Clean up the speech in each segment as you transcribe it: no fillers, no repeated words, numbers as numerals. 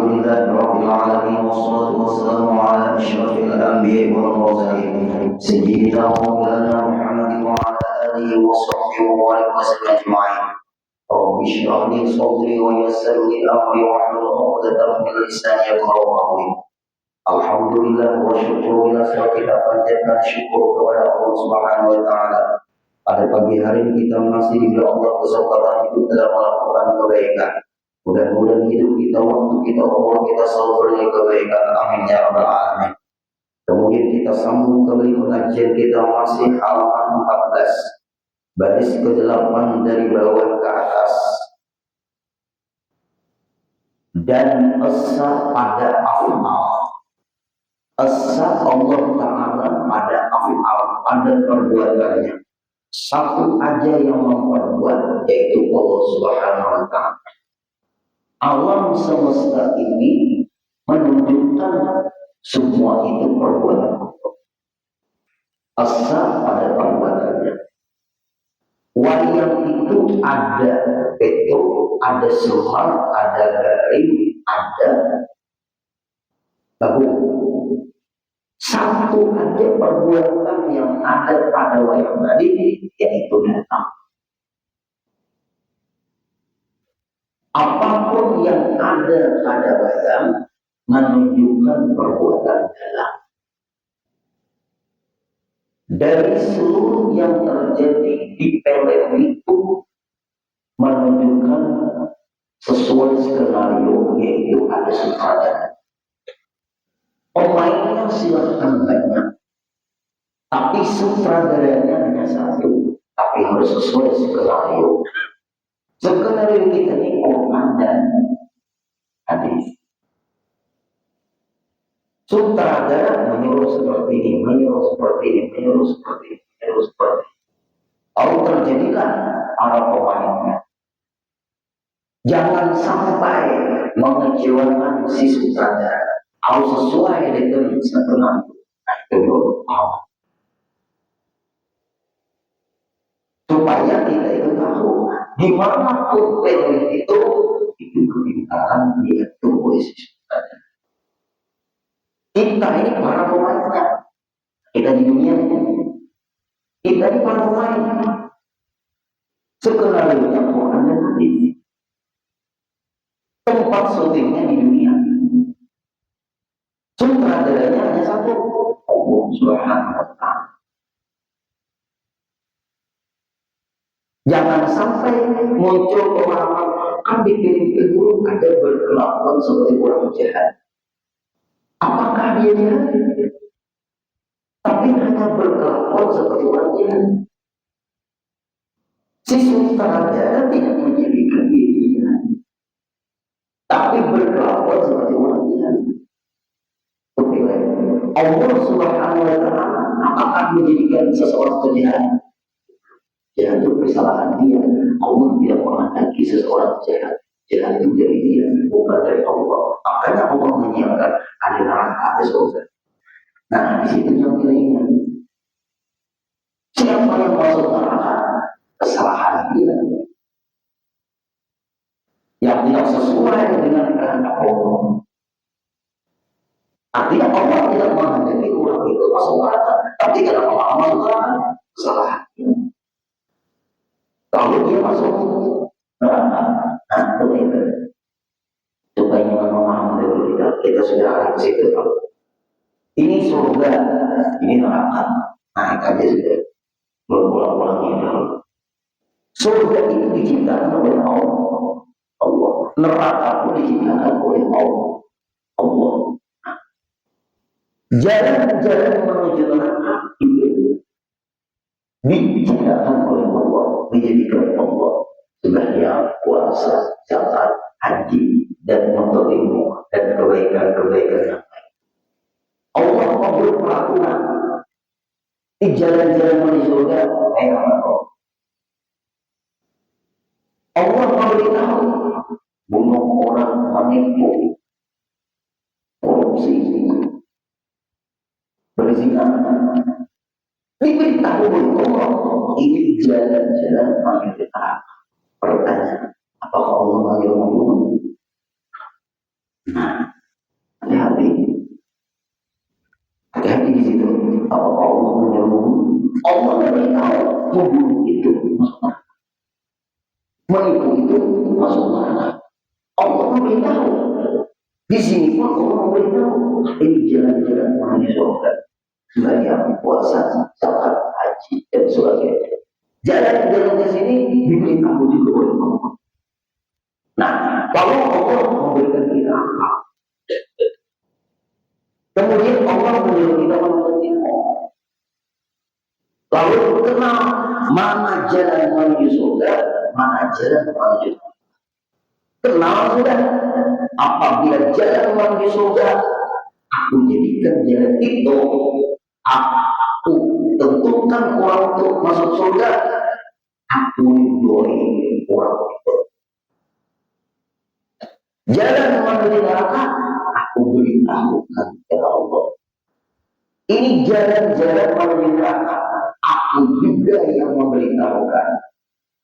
لله رب العالمين والصلاة والسلام على أشرف الأنبياء والمرسلين سيدنا ومولانا محمد وعلى آله وصحبه وسلم أجمعين. رب اشرح لي صدري ويسر لي أمري واحلل عقدة من لساني يفقهوا قولي. Alhamdulillah wa syukur bila kita panjatkan syukur kepada Allah Subhanahu wa taala. Pada pagi hari ini kita masih diberi Allah kesempatan hidup dalam melakukan kebaikan. Mudah-mudahan hidup kita, waktu kita, umur kita selalu bernilai kebaikan. Amin ya rabbal alamin. Kemudian kita sambung kembali pengajian kita masih halaman 14, baris ke-8 dari bawah ke atas. Dan esa pada afal. Esa Allah Ta'ala pada afal, pada perbuatannya. Satu aja yang memperbuat, yaitu Allah Subhanahu wa Ta'ala. Alam semesta ini menunjukkan semua itu perbuatan Allah. Asa pada perbuatannya. Wayang itu ada beto, ada semar, ada garing, ada bahu. Satu aja perbuatan yang ada pada wayang tadi, yaitu datang. Apapun yang ada pada wayang menunjukkan perbuatan dalam. Dari seluruh yang terjadi di film itu menunjukkan sesuai skenario, yaitu ada sutradara. Pemainnya silahkan banyak, tapi sutradaranya hanya satu, tapi harus sesuai skenario. Skenario kita ini Quran dan hadis. Sutradara menyuruh seperti ini, menyuruh seperti ini, menyuruh seperti ini, menyuruh seperti ini. Lalu terjadilah para pemainnya. Jangan sampai mengecewakan si sutradara. Harus sesuai dengan skenario. Itu Allah. Supaya kita itu tahu dimanapun film itu kepintaran dia tulis. Kita ini para pemainnya. Kita di dunia ini. Kita ini para pemain. Skenario-nya Quran dan hadis. Tempat syutingnya di dunia. Sutradaranya hanya satu, Allah Subhanahu wa Ta'ala. Jangan sampai muncul pemahaman kan di film ada berkelakuan seperti orang jahat. Apakah dia jahat? Tapi hanya berkelakuan seperti orang jahat. Si sutradara tidak menjadikan dirinya, tapi berkelakuan seperti orang jahat. Allah Subhanahu wa Ta'ala apakah menjadikan seseorang jahat? Jahat itu kesalahan dia. Allah tidak menghendaki seseorang jahat. Jahat itu dari dia, bukan dari Allah. Makanya Allah menyiapkan ada neraka, ada surga. Nah, di situ yang kita ingat. Siapa yang masuk neraka? Kesalahan dia. Yang tidak sesuai dengan kehendak Allah. Artinya Allah tidak menghendaki orang itu masuk neraka, tapi kalau orang masuk neraka, kesalahan dia. Kalau dia masuk neraka, nah itu supaya memahami dulu kita sudah ada ke situ. Ini surga, ini neraka, naik aja sudah berulang-ulang ini. Surga itu diciptakan oleh Allah, neraka pun diciptakan oleh Allah. Jalan-jalan menuju neraka itu diciptakan oleh Allah, menjadikan Allah sebagai puasa, zakat, haji, dan menuntut ilmu dan kebaikan-kebaikan yang lain. Allah membuat peraturan di jalan-jalan menuju surga. Allah memberitahu bunuh orang, menipu, korupsi, berzina. Diberitahu oleh Allah, ini jalan-jalan menuju neraka. Pertanyaan, apakah Allah manggil membunuh? Nah, hati-hati. Hati-hati di situ. Apa Allah menyuruh? Allah beritahu membunuh itu masuk neraka. Menipu itu masuk neraka. Allah memberitahu. Di sini pun Allah memberitahu. Ini jalan-jalan menuju surga. Sembahyang, puasa, zakat, haji, dan sebagainya. Jalan-jalan ke sini diberitahu juga oleh Allah. Nah, kalau Allah memberikan kita akal, kemudian Allah menyuruh kita menuntut ilmu. Lalu kenal mana jalan menuju surga, mana jalan menuju surga. Kenal sudah. Apabila jalan menuju surga, aku jadikan jalan itu. Aku tentukan orang untuk masuk surga. Aku ridhoi orang itu. Jalan menuju neraka, aku beritahukan kepada Allah. Ini jalan-jalan menuju neraka. Aku juga yang memberitahukan.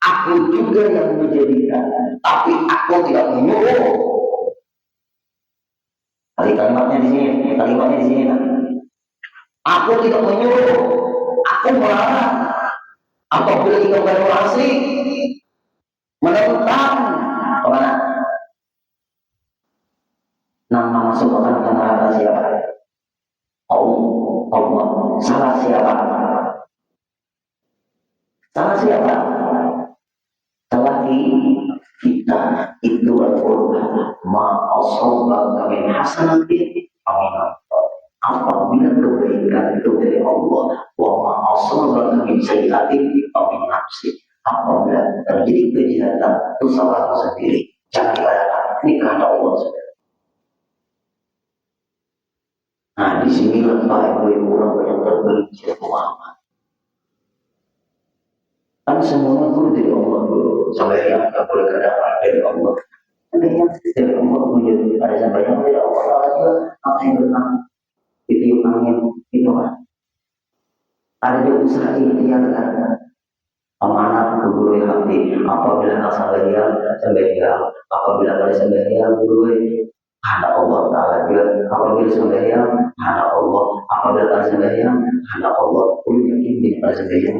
Aku juga yang menjadikan. Tapi aku tidak menyuruh. Kalimatnya di sini. Kalimatnya di sini. Aku tidak menyuruh. Aku melarang. Apabila kita berorasi menentang kemana? Nama masukkan ke neraka siapa? Allah. Salah siapa? Salah siapa? Salah kita. Itu Al-Quran. Ma'asobaka min hasanatin amin. Apabila kebaikan itu dari Allah, wa ma'asobaka min sayyiatin amin nafsi. Apabila terjadi kejahatan itu salah sendiri. Jangan dikatakan ini karena Allah saudara. Nah, di sini letak orang banyak tergelincir pemahaman. Kan semuanya itu dari Allah dulu. Sampai yang tak boleh kedapat dari Allah. Sampai yang dari Allah menjadi ada sampai yang dari Allah juga apa yang berenang ditiup angin itu kan. Ada juga usaha ikhtiar kan. Amanah guru hati. Apabila nak sampai yang apabila kali sampai yang guru hanya Allah Ta'ala juga. Apabila sembahyang, hanya Allah. Apabila tak sembahyang, hanya Allah. Boleh yakin bila tak sembahyang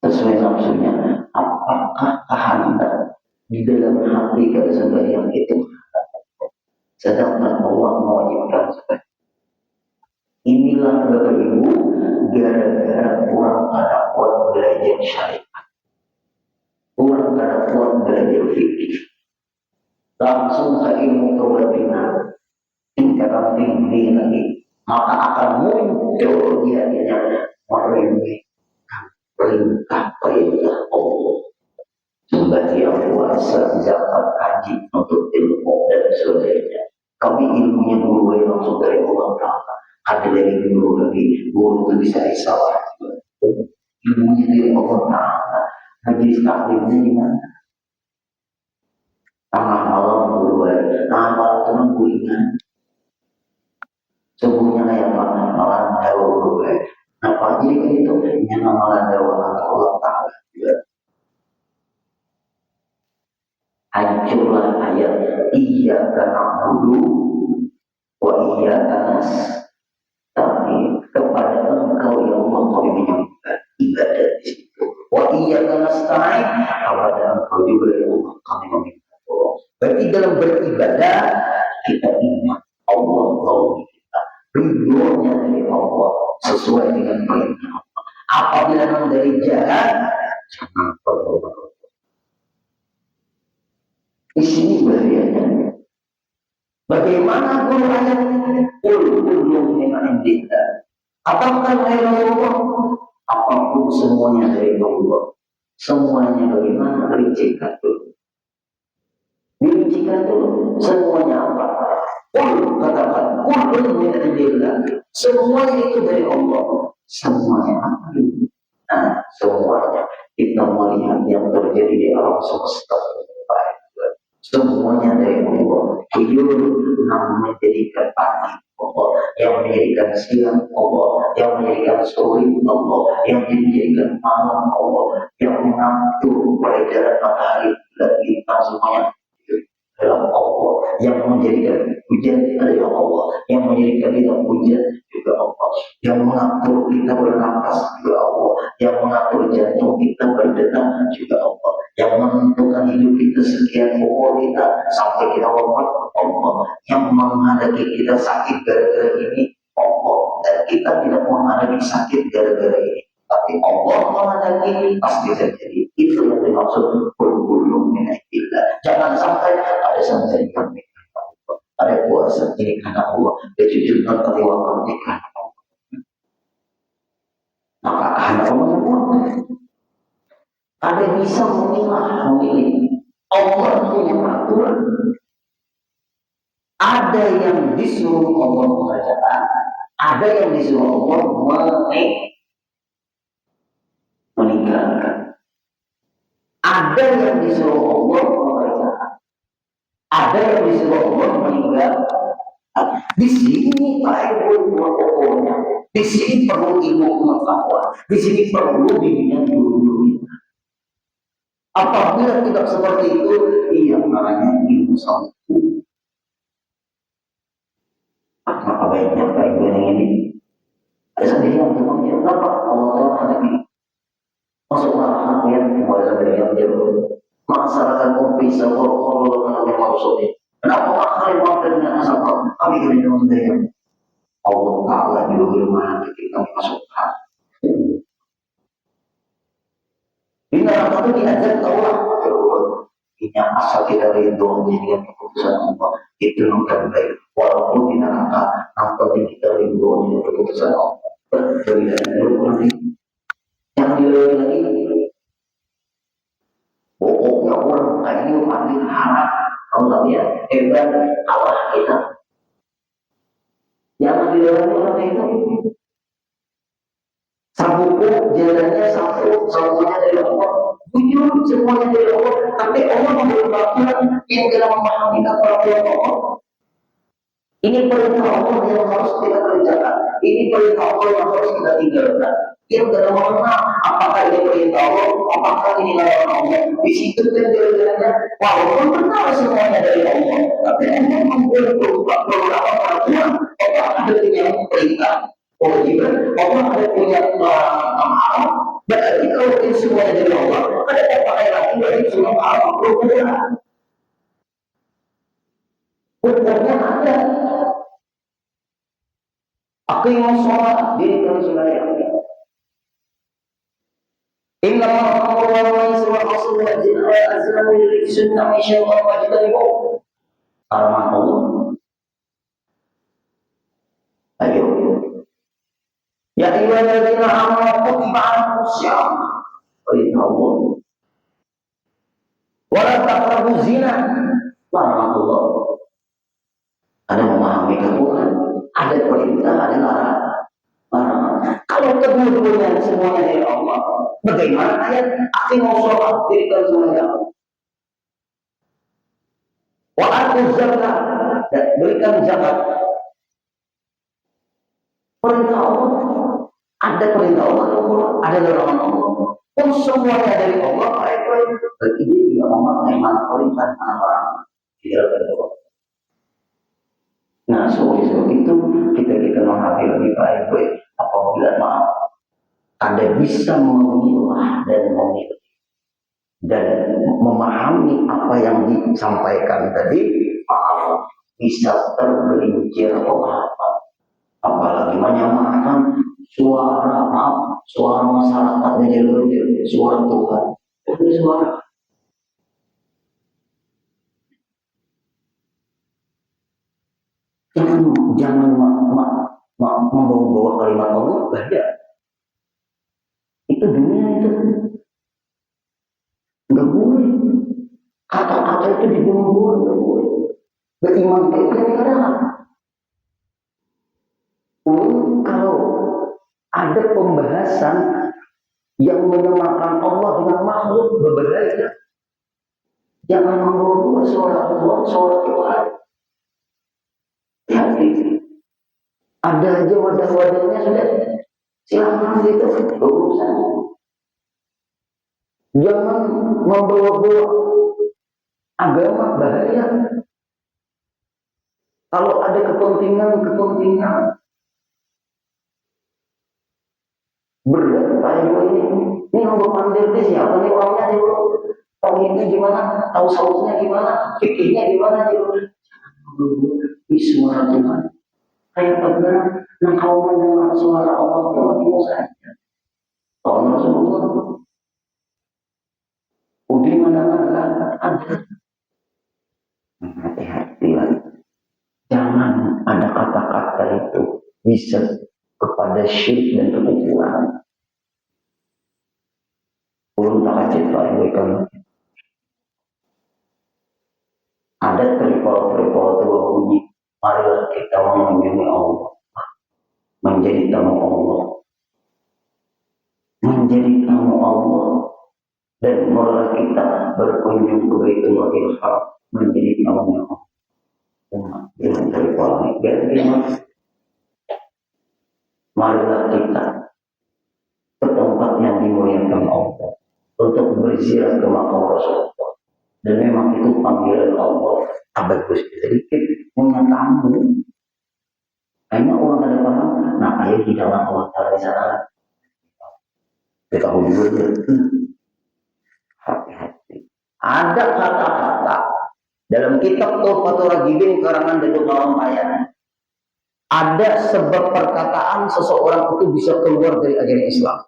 sesuai nafsunya. Apakah Anda di dalam hati kalau sembahyang itu sedangkan Allah mewajibkan sembahyang? Inilah Bapak Ibu gara-gara orang pada kuat belajar syariat, orang pada kuat belajar fikih. Langsung ke ilmu kebatinan tingkatan tinggi lagi, maka akan muncul dianya meremehkan perintah Allah, sembahyang, puasa, zakat, haji, untuk ilmu dan sebagainya. Kami ilmunya guru yang langsung dari Allah Ta'ala. Ada dari guru lagi, guru itu bisa disalah. Ilmunya dari Allah Ta'ala. Majelis taklimnya di mana? Tengah malam berdua, tengah malam tenang kuingan. Subuhnya kayak apa? Malam dawa berdua. Nah pagi itu nyana malam dawa Allah Ta'ala juga. Hancurlah ayat iya karena budu wa iya kanas, tapi kepada engkau ya Allah kami menyembah ibadah di situ. Wa iya kanas ta'in, kepada engkau juga ya Allah kami meminta. Berarti dalam beribadah kita ingat Allah lalu kita ridhonya dari Allah sesuai dengan perintah Allah. Apabila memang dari jalan jangan berubah. Di sini bahayanya. Bagaimana guru ayat kullu min indillah? Apakah dari Allah? Apapun semuanya dari Allah. Semuanya bagaimana dirincikan dulu. Dirincikan dulu semuanya apa? Katakan kullu min indillah. Semuanya itu dari Allah. Semuanya apa? Nah, semuanya kita melihat yang terjadi di alam semesta. Semuanya dari Allah. Hidup namanya menjadikan pagi Allah, yang menjadikan siang Allah, yang menjadikan sore Allah, yang menjadikan malam Allah, yang mengatur peredaran matahari dan bintang semuanya Yang menjadikan hujan adalah Allah. Yang menjadikan kita hujan juga Allah. Yang mengatur kita bernapas juga Allah. Yang mengatur jantung kita berdetak juga Allah. Yang menentukan hidup kita sekian umur kita sampai kita wafat Allah. Yang menghadapi kita sakit gara-gara ini Allah. Dan kita tidak menghadapi sakit gara-gara ini. Tapi Allah menghadapi pasti terjadi. Itu yang dimaksud berbulung minaitillah. Jangan sampai ada sampai kami. Ada puasa ini karena Allah. Kejujuran ketiwakan ini karena Allah. Maka karena Allah ada bisa memilih. Allah punya peraturan. Ada yang disuruh Allah mengerjakan, ada yang disuruh Allah meninggalkan. Ada yang disuruh Allah mengerjakan, ada yang disuruh Allah meninggalkan. Di sini Ibu pokoknya. Di sini perlu ilmu pengetahuan. Di sini perlu bimbingan guru-guru. Apabila tidak seperti itu, iya namanya ilmu salju. Maka baiknya Ibu yang ini ada sendiri yang temannya. Kenapa Allah ada ini? Masuk neraka yang mulai dari yang jauh. Masyarakat bisa kalau maksudnya. Kenapa akhirnya makan dengan asal kami kena dengan Allah Taala juga bagaimana kita masuk neraka. Di neraka itu diajar Allah. Ini asal kita rindu dengan keputusan Allah itu yang terbaik. Walaupun di neraka nampaknya kita rindu dengan keputusan Allah. Yang dilalui lagi. Pokoknya orang kayu paling harap Allah ya hebat Allah kita. Yang dilalui orang itu sabuku jalannya sabunya dari Allah. Jujur semuanya dari Allah. Tapi Allah memberi peraturan yang tidak memahami peraturan Allah. Ini perintah Allah yang harus kita kerjakan. Ini perintah Allah yang harus kita tinggalkan. Dia tidak mengenal apakah ini perintah Allah, apakah ini larangan Allah. Di situ penjelasannya, walaupun benar semuanya dari Allah, tapi Allah membuat beberapa peraturan. Allah ada punya perintah kewajiban, Allah ada punya amal. Berarti kalau ini semuanya dari Allah, ada apa lagi dari semua amal perubahan. Benarnya ada. Aqimus sholat dirikan saudara. Inna Allah wa maisru wa azlamu lillahi sunnah insyaallah wajibanimu. Araman Allah. Ayo. Ya ayyuhalladzina amanu kutiba alaikumus syiyam. Perintah Allah. Wa la taqrabu zina. Larangan Allah. Ada memahami Tuhan, ada perintah, ada larangan. Kalau kedua-duanya semuanya dari Allah, bagaimana ayat aqimus sholat dirikan semuanya? Wa atuz zakat, berikan zakat. Perintah Allah, ada perintah Allah, ada larangan Allah. Pun semuanya dari Allah, berarti dia juga memakai mana perintah mana larangan. Tidak ada. Nah, sebab itu kita menghadapi lebih baik apabila maaf Anda bisa memilah dan memilih dan memahami apa yang disampaikan tadi, maaf bisa tergelincir pemahaman. Apalagi menyamakan suara masyarakat menjadi suara Tuhan, itu suara. Jangan membawa kalimat Allah bahaya. Itu dunia itu nggak boleh. Kata-kata itu dibuang-buang nggak boleh. Beriman itu kadang. Kalau ada pembahasan yang menyamakan Allah dengan makhluk berbeda, jangan membawa suara Allah, suara Tuhan. Ada aja wadah-wadahnya sudah silakan gitu urusan. Jangan membawa-bawa agama bahaya. Kalau ada kepentingan berat Pak Ibu ini nomor pandir di siapa nih orangnya dulu? Tahu ini gimana? Tahu sausnya gimana? Fikirnya gimana dulu? Suara Tuhan. Kayak benar, kau mendengar suara Allah itu saja. Tahun Rasulullah. Udah mana-mana ada. Hati-hati lagi. Jangan ada kata-kata itu bisa kepada syirik dan kekufuran. Belum tak cerita yang ada tripol tua bunyi. Marilah kita mengunjungi Allah, menjadi tamu Allah, dan marilah kita berkunjung ke Baitullah Haram, menjadi tamunya Allah. Dengan tripol ini, marilah kita ke tempat yang dimuliakan Allah untuk berziarah ke makam Rasulullah. Dan memang itu panggilan Allah. Bagus sedikit punya tamu. Hanya orang ada paham. Nah, ayo di dalam Allah Taala di sana. Kita dulu. Hati-hati. Ada kata-kata dalam kitab Tuhfatul Raghibin karangan Datuk Mawampayana. Ada sebab perkataan seseorang itu bisa keluar dari ajaran Islam.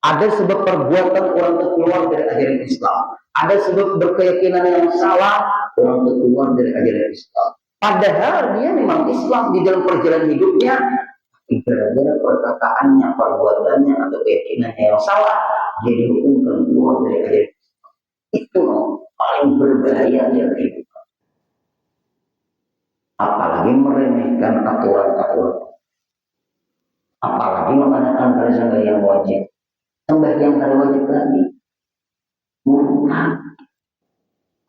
Ada sebab perbuatan orang itu keluar dari ajaran Islam. Ada sebab berkeyakinan yang salah orang itu keluar dari ajaran Islam. Padahal dia memang Islam di dalam perjalanan hidupnya. Gara-gara perkataannya, perbuatannya, atau keyakinannya yang salah, dia dihukumkan keluar dari ajaran Islam. Itu paling berbahaya dalam kehidupan. Apalagi meremehkan aturan-aturan. Apalagi mengadakan perintah yang wajib. Sembahyang hari wajib lagi. Bukan.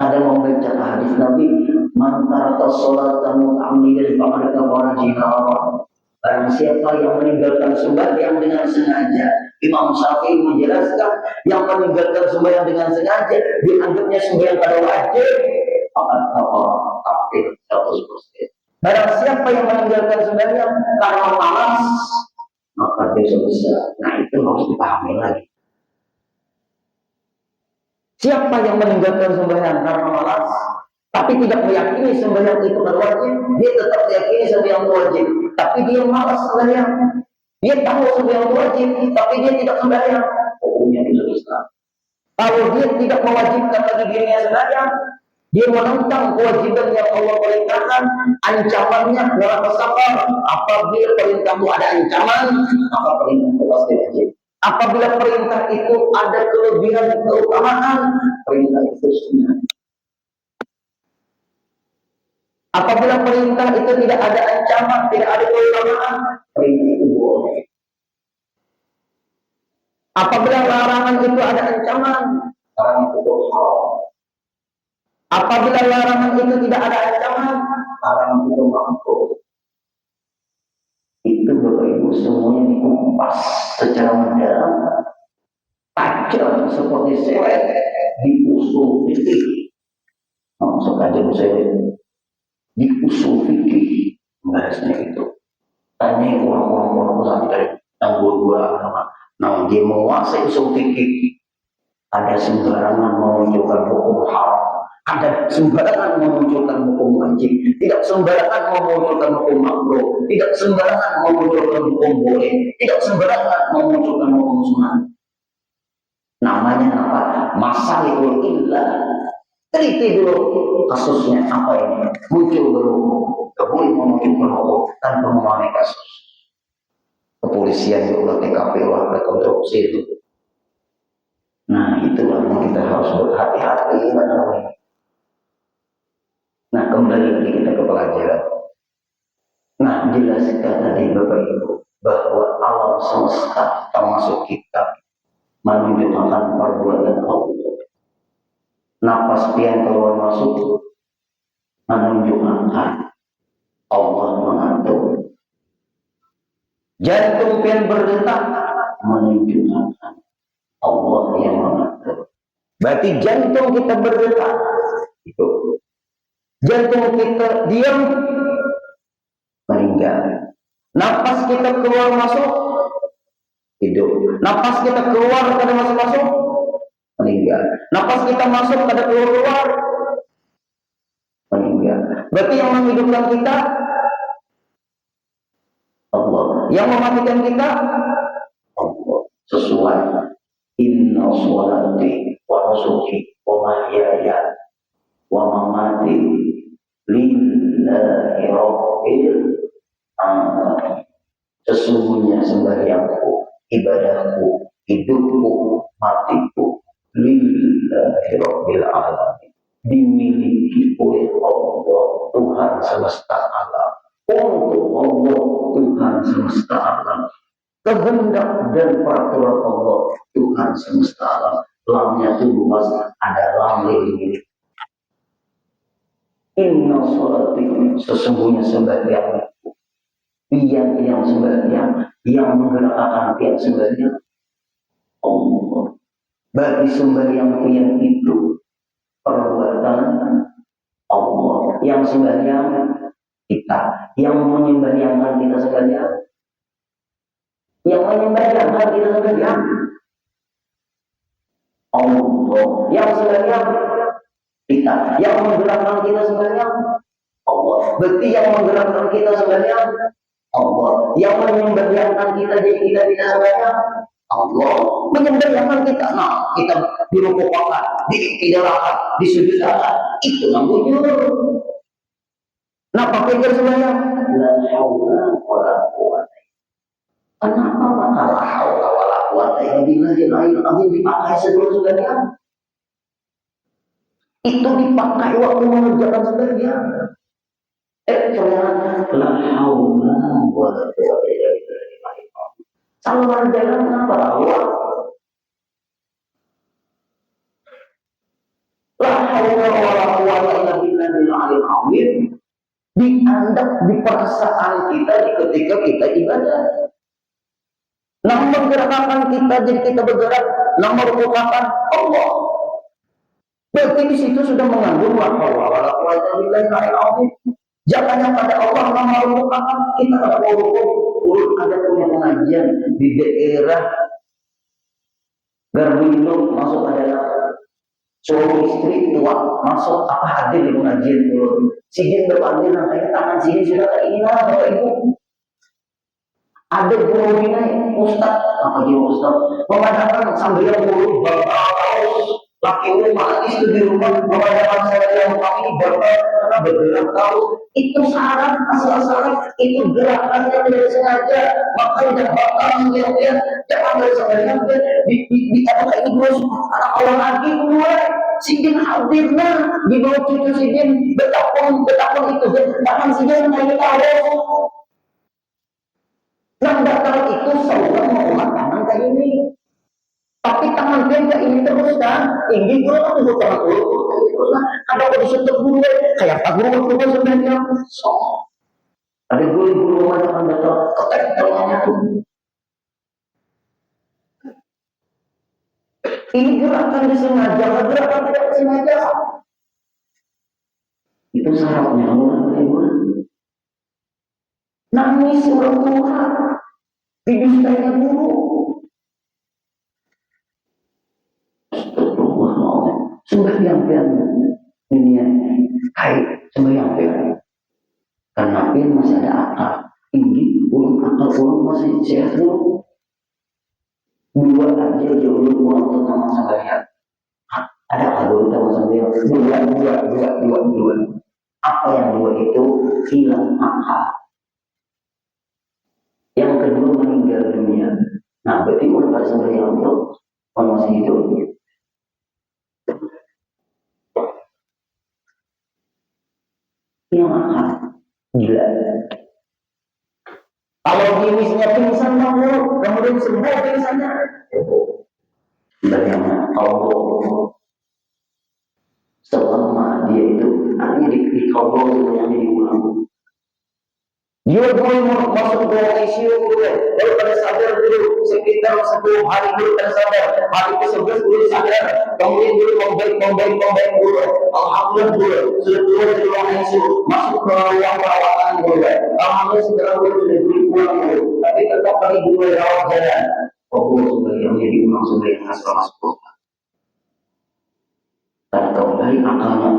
Ada membaca hadis Nabi, man taraka sholatan muta'ammidan faqad kafara jinawa. Barang siapa yang meninggalkan sembahyang dengan sengaja. Imam Syafi'i menjelaskan yang meninggalkan sembahyang dengan sengaja dianggapnya sembahyang pada wajib. Faqad kafara kafir 100%. Barang siapa yang meninggalkan sembahyang karena malas, maka dosa besar. Nah, itu harus dipahami lagi. Siapa yang meninggalkan sembahyang karena malas, tapi tidak meyakini sembahyang itu kan wajib, dia tetap meyakini sembahyang itu wajib, tapi dia malas sembahyang. Dia tahu sembahyang itu wajib, tapi dia tidak sembahyang. Hukumnya dosa besar. Kalau dia tidak mewajibkan bagi dirinya sembahyang, dia menentang kewajiban yang Allah perintahkan, ancamannya neraka sakar. Apabila perintah itu ada ancaman, maka perintah itu pasti wajib. Apabila perintah itu ada kelebihan dan keutamaan, perintah itu sunnah. Apabila perintah itu tidak ada ancaman, tidak ada keutamaan, perintah itu boleh. Apabila larangan itu ada ancaman, larangan itu haram. Apabila larangan itu tidak ada ancaman, larangan itu makruh. Itu Bapak Ibu semuanya dikupas secara mendalam, tajam seperti selet di usul fikih. Maksud aja selet di usul fikih bahasnya itu. Tanya orang-orang pesantren yang dua-dua, nah dia menguasai usul fikih. Ada sembarangan menunjukkan hukum haram. Ada sembarangan memunculkan hukum wajib, tidak sembarangan memunculkan hukum makruh, tidak sembarangan memunculkan hukum boleh, tidak sembarangan memunculkan hukum sunnah. Namanya apa? Masalihul illah. Teliti dulu kasusnya apa ini? Muncul baru, tidak boleh memunculkan hukum tanpa memahami kasus. Kepolisian juga TKP lah rekonstruksi itu. Nah itulah yang kita harus berhati-hati pada. Nah, kembali lagi kita ke pelajaran. Nah, jelaskan tadi Bapak Ibu bahwa alam semesta termasuk kita menunjukkan perbuatan Allah. Napas pian keluar masuk menunjukkan Allah mengatur. Jantung pian berdetak menunjukkan Allah yang mengatur. Berarti jantung kita berdetak itu. Jantung kita diam kita keluar masuk hidup. Napas kita keluar kada masuk masuk meninggal. Napas kita masuk kada keluar keluar meninggal. Berarti yang menghidupkan kita Allah, yang mematikan kita Allah. Sesuai inna sholati wa nusuki wa mahyaya wa mamati lillahi rabbil alamin. Sesungguhnya sembahyangku, ibadahku, hidupku, matiku lillahi rabbil alamin, dimiliki oleh Allah Tuhan semesta alam. Untuk Allah Tuhan semesta alam, kehendak dan peraturan Allah Tuhan semesta alam. Lamnya itu luas, ada lam ini. Inna sholati, sesungguhnya sembahyangku, yang sembahyang, yang menggerakkan yang sembahyang Allah. Bagi sembahyangku yang itu perbuatan Allah, yang sembahyang kita, yang menyembahyangkan kita sembahyang, yang menyembahyangkan kita sembahyang Allah, yang sembahyang kita, yang menggerakkan kita sembahyang Allah. Berarti yang menggerakkan kita sembahyang Allah, yang menyembahyangkan kita jadi kita bisa sembahyang Allah, menyembahyangkan kita. Nah, kita dirukukkan, diidolakan, disujudkan, itu namanya. Nah, pakai kita sembahyang la haula wala quwwata. Kenapa maka la haula wala quwwata illa billah dipakai sebelum sembahyang? Itu dipakai waktu mengerjakan sembahyang. Saudara, la haula wala quwwata illa billah. Kalau mengerjakan apa? La haula wala quwwata illa billahil azim. Dianggap di perasaan kita di ketika kita ibadah. Nah, menggerakkan kita jadi kita bergerak, nah merupakan Allah. Berarti di situ sudah mengandung la haula wala quwwata illa billahil. Jangan pada Allah nah merupakan kita pada urut ada punya pengajian di daerah Garbindo, masuk adalah suami istri tua masuk apa hadir di pengajian dulu. Sijin berpanggil namanya tangan sini sudah kayak ini lah Bapak Ibu. Ada guru ini Ustaz, apa dia Ustaz memadakan sambil guru bapak laki rumah istri di rumah memadakan saya yang kami bapak karena bergerak tahu itu syarat asal syarat itu gerakan yang tidak sengaja maka tidak bakal melihat jangan bersengaja di apa ini guru anak orang lagi mulai sidin hadirnya di bawah cucu sidin betapun itu bahkan sidin hanya tahu yang datang itu seorang mengangkat tangan kayak ini tapi tangan dia kayak ini terus kan tinggi guru kan tuh tangan guru terus kan ada kok disentuh guru kayak apa guru sebenarnya ada guru yang datang ketek tangannya tuh ini gerakan disengaja, gerakan tidak disengaja. Itu syaratnya Allah beriman. Nangis orang tua, didustainya guru. Sembahyang dunia, hai sembahyang karena pun masih ada akal, tinggi, akal masih sehat dulu. Dua aja jauh untuk sama sembahyang. Ada kalau kita sembahyang dua. Apa yang dua itu hilang akal. Yang kedua meninggal dunia. Nah berarti udah pada sembahyang itu masih hidup. Hilang akal, gila. Kalau gimisnya pingsan dulu, kemudian sembuh pingsannya. Bagaimana kalau selama dia itu artinya di kaulah itu yang diulang. Dia dulu masuk ke ICU dulu, baru pada sadar dulu sekitar 10 hari dulu pada sadar, hari ke-11 dulu sadar, kemudian dulu membaik dulu, alhamdulillah dulu sudah keluar dari ruang ICU, masuk ke ruang perawatan dulu, alhamdulillah segera dulu sudah pulang dulu, tapi tetap lagi dulu rawat jalan. Oh, sebagai yang jadi uang sebagai hasil masuk, dan kembali akalnya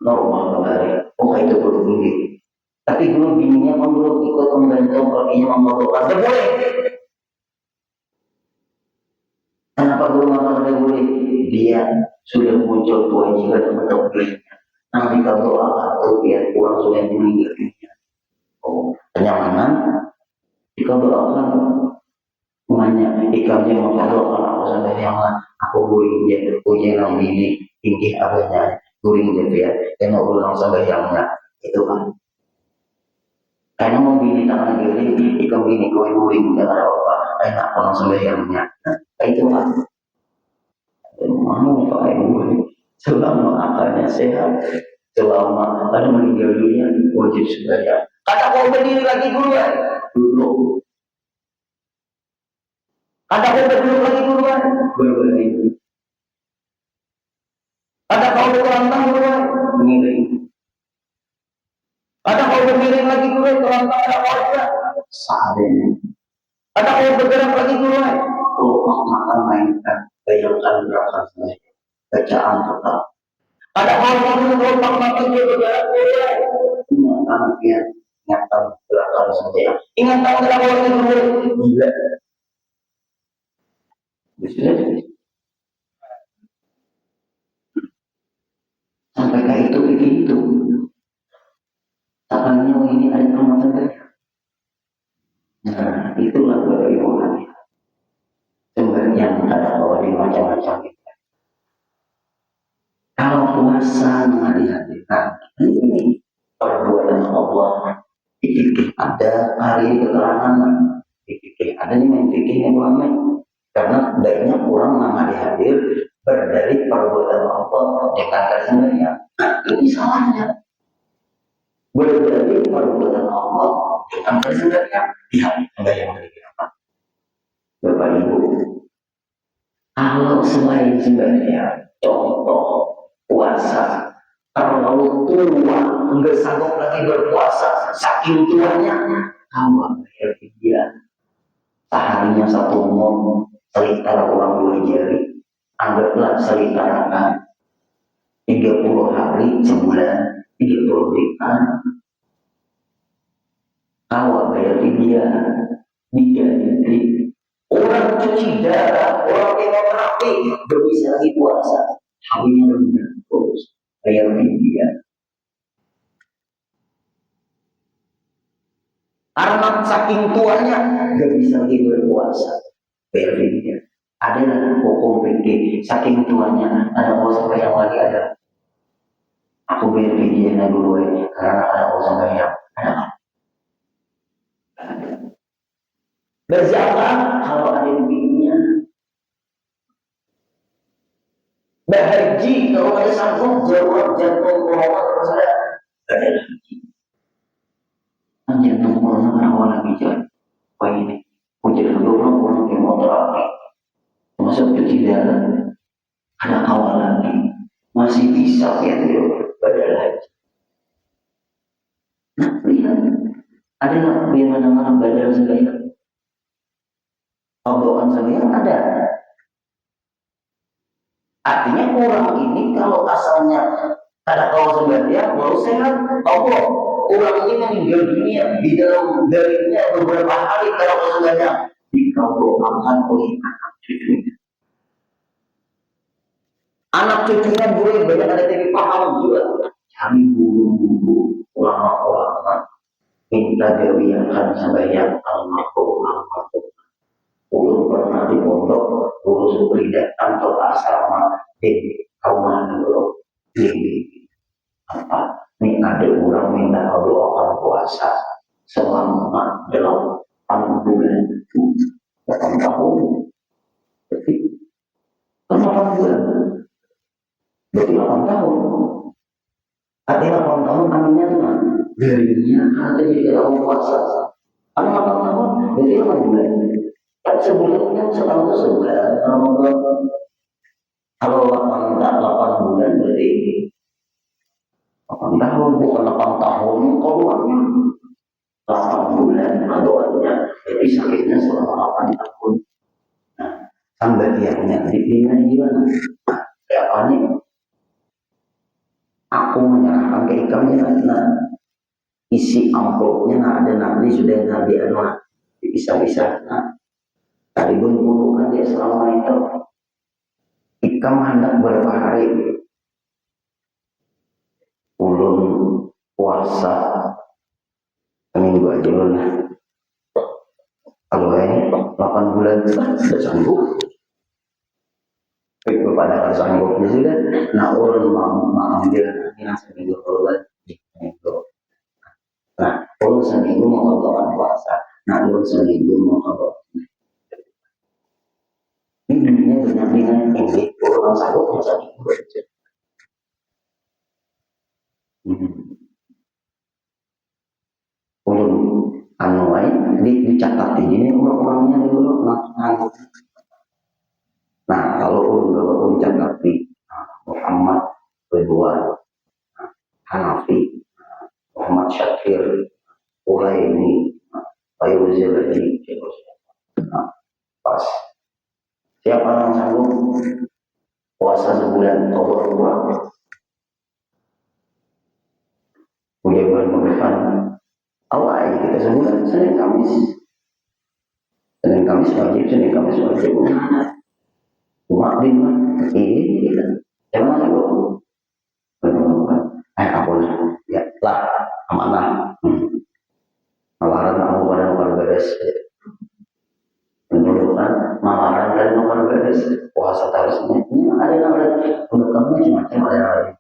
normal kembali. Oh itu berfungsi. Tapi dulu bininya belum ikut membantu perginya memotong tidak boleh. Kenapa dulu mama tidak boleh? Dia sudah muncul kewajiban untuk belinya. Nanti kalau atau dia pulang sudah meninggal dunia. Oh, kenyamanan. Jika doakan semuanya, jika dia mendoakan aku sampai yang aku guring dia ujian yang ini tinggi abahnya guring dia karena ulang sampai yang itu kan. Karena mau bini tangan kiri, ikut bini kue guling dengan apa? Enak orang sembahyangnya. Itu kan. Mau pakai guling. Selama akalnya sehat, selama ada meninggal dunia wajib sembahyang. Kata kau berdiri lagi duluan, dulu. Kata kau berdiri lagi duluan, berbalik. Kata kau berlantang duluan, miring. Kata kau bermiring lagi duluan, terlantang ada wajah, seadanya. Ada yang bergerak lagi duluan. Oh, makan mainkan, bayangkan gerakan saya, bacaan tetap. Ada orang yang bergerak mata dia bergerak duluan. Ingatan dia, ingatan gerakan saya. Ingatan gerakan dulu. Gila. Bisa. Sampai kayak itu begitu. Takkannya ini ada rumah tangga. Nah, itulah keilmuan. Sebenarnya ada bahwa di macam-macam. Kalau puasa menghadirkan ini perbuatan Allah, dipikir ada hari keterangan, dipikir ada yang fikih yang lama, karena banyak orang mengamali hadir berdalih perbuatan Allah dengan kesalahannya. Ini salahnya. Berdalih perbuatan Allah dengan kesalahannya, lihat enggak yang memiliki apa. Bapak Ibu, kalau selain sebenarnya contoh puasa, kalau tua enggak sanggup lagi berpuasa, saking tuanya kamu bayar dia seharinya 1 mon, sekitar orang 2 jari, anggaplah selitarakan 30 hari sebulan 30 ribuan, kamu bayar dia 3 juta. Orang cuci darah, orang kemoterapi, gak bisa lagi puasa, harinya rendah terus bayar dia. Karena saking tuanya gak bisa lagi berpuasa, bayar dia. Ada hukum fikih, saking tuanya ada puasa yang lagi ada. Aku bayar dia dulu karena ada puasa yang ada. Berzakat kalau ada duitnya. Berhaji kalau ada sanggup jawab jantung corona terus ada haji. Jantung corona awal lagi jalan. Wah ini ujian orang kemoterapi masuk cuci darah ada awal lagi masih bisa ya tuh badal haji. Nah lihat ada nggak yang mana badal sebanyak obrolan sebanyak ada. Artinya orang ini kalau asalnya ada kawasan sebenarnya baru sehat, Allah orang ini meninggal dunia di dalam darinya beberapa hari kalau sebenarnya dikabulkan oleh anak cucunya. Anak cucunya boleh banyak ada yang paham juga. Kami buru-buru ulama-ulama minta diwiakan sembahyang almarhum. Ulun pernah di pondok, ulun supri datang ke asrama di rumah dulu di apa? Ini ada orang minta doakan puasa selama 8 bulan, 8 tahun. Berarti 8 bulan, berarti 8 tahun. Artinya 8 tahun aminnya tuh Darinya ada jadi orang puasa. Ada 8 tahun, berarti 8 bulan. Kan sebulan kan setahun itu sebulan. Kalau 8 bulan berarti 8 tahun, bukan 8 tahun keluarnya. 8 bulan keluarnya, jadi sakitnya selama 8 tahun. Nah, sampai dia punya dirinya gimana? Kayak panik. Aku menyerahkan ke ikamnya, nah isi amplopnya nggak ada nabi sudah nabi anuah bisa-bisa. Nah, tadi pun kan dia selama itu ikam hendak berapa hari ulun puasa seminggu aja ulun. Kalau ini 8 bulan sudah sanggup. Kepada sanggupnya sudah, nah ulun mengambil nanti seminggu keluar seminggu. Nah, ulun seminggu mengobrolkan puasa. Nah, ulun seminggu mengobrol. Ini banyak dengan ini, ulun sanggup seminggu aja. Ulun anuai dicatat ini orang-orangnya dulu nganggur. Nah, kalau ulun catat Muhammad Ridwan, Hanafi, Muhammad Syakir, Ulaini, Fayuzi lagi, pas. Siapa yang sanggup puasa sebulan atau 2 bulan? Udah bulan depan. Awal kita sebulan Senin Kamis wajib, Senin Kamis wajib. Cuma lima, ini jangan sanggup. Aku ya lah amanah. Malaran aku pada nomor beres. Menurutkan malaran dan nomor beres puasa harusnya ini ada yang lain untuk kamu macam-macam ada yang lain.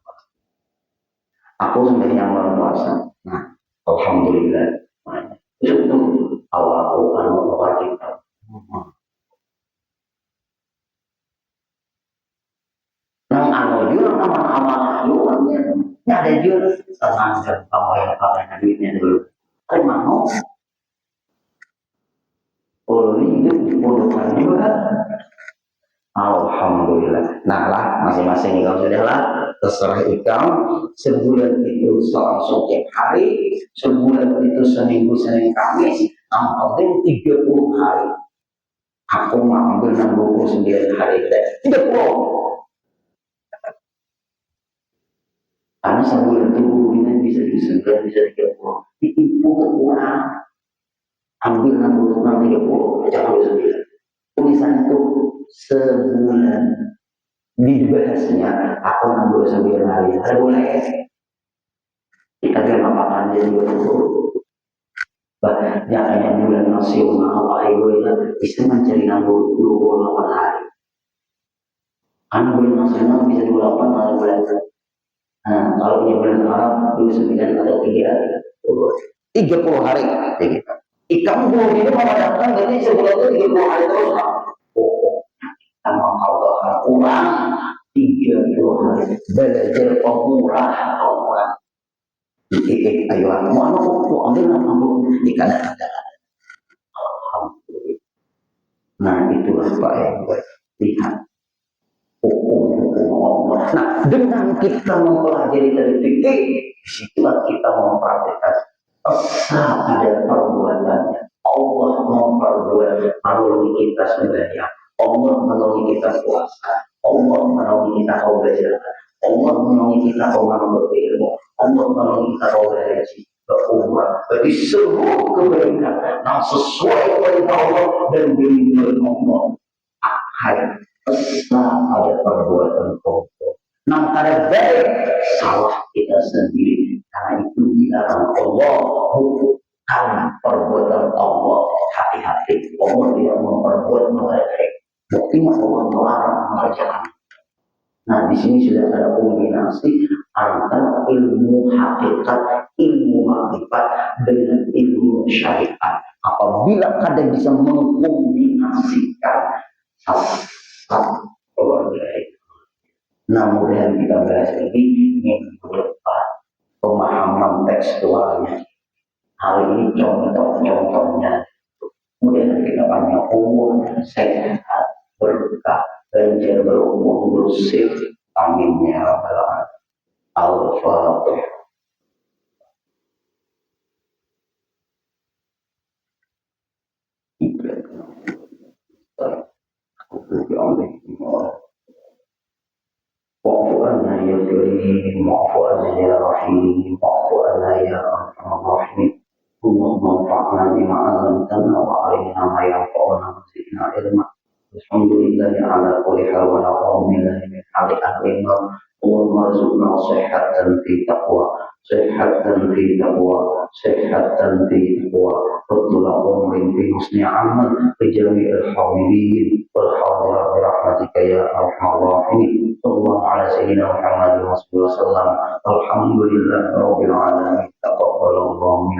Aku sendiri yang berpuasa. Nah, alhamdulillah. Itu awal aku membaca kitab. Nang anu juga aman-aman aja. Ini ada juga setengah jam kamu yang pakai duitnya dulu. Tapi mau ini hidup di pondokan juga. Alhamdulillah. Nah lah, masing-masing ikam sudah lah. Terserah ikam. Sebulan itu langsung tiap hari. Sebulan itu seminggu Senin Kamis. Yang penting 30 hari. Aku mau ambil 69 hari. 30. Karena sebulan itu ini bisa 9, bisa 30. Itu kurang. Ambil 60, 30. Jangan ambil 9. Tulisan itu sebulan dibahasnya aku 69 hari. Ada boleh kita biar makan jadi jangan bulan nasional apa itu ya bisa mencari 28 hari. Karena bulan nasional bisa 28 atau bulan. Nah, kalau punya bulan Arab 29 atau 30 hari gitu. Ikan bulan ini mau datang berarti sebulan itu 30 hari terus. Sama Allah Al-Quran 30 hari belajar pemurah Allah. Ayo mau ambil ikan ada. Nah itulah Pak yang buat lihat hukum Allah. Nah dengan kita mempelajari dari fikih, disitulah kita mempraktikkan ada perbuatannya. Allah memperbuat melalui kita sebenarnya. Allah menolong kita puasa, Allah menolong kita kau belajar, Allah menolong kita kau berilmu, Allah menolong kita kau berhaji, berumrah. Bagi seluruh kebaikan yang sesuai perintah Allah dan bimbingan Allah. Hai, ada perbuatan kotor. Nah, ada baik salah kita sendiri. Karena itu dilarang Allah bukan perbuatan Allah. Hati-hati, Allah tidak memperbuat mereka. Buktinya Allah melarang mengerjakan. Nah, di sini sudah ada kombinasi antara ilmu hakikat, ilmu makrifat dengan ilmu syariat. Apabila kadang bisa mengkombinasikan satu keluarga itu. Nah, kemudian kita bahas lagi minggu depan pemahaman kontekstualnya. Hal ini contoh-contohnya. Kemudian kita banyak umur, sehat, berkah, ganjar berumur, bersih. Amin ya rabbal alamin. Al-Fatihah. واعف عنا يا كريم، واعف عنا يا رحيم، واعف عنا يا ارحم الراحمين. اللهم انفعنا بما علمتنا وعلمنا ما ينفعنا وزدنا علما. الحمد لله على كل حال ونعوذ بالله من حال اهل النار. اللهم ارزقنا صحة في تقوى، صحة في تقوى، صحة في تقوى، وطول عمر في حسن عمل لجميع الحاضرين والحاضرات برحمتك يا ارحم الراحمين. صلى الله على سيدنا محمد وصحبه وسلم. الحمد لله رب العالمين. تقبل الله منا.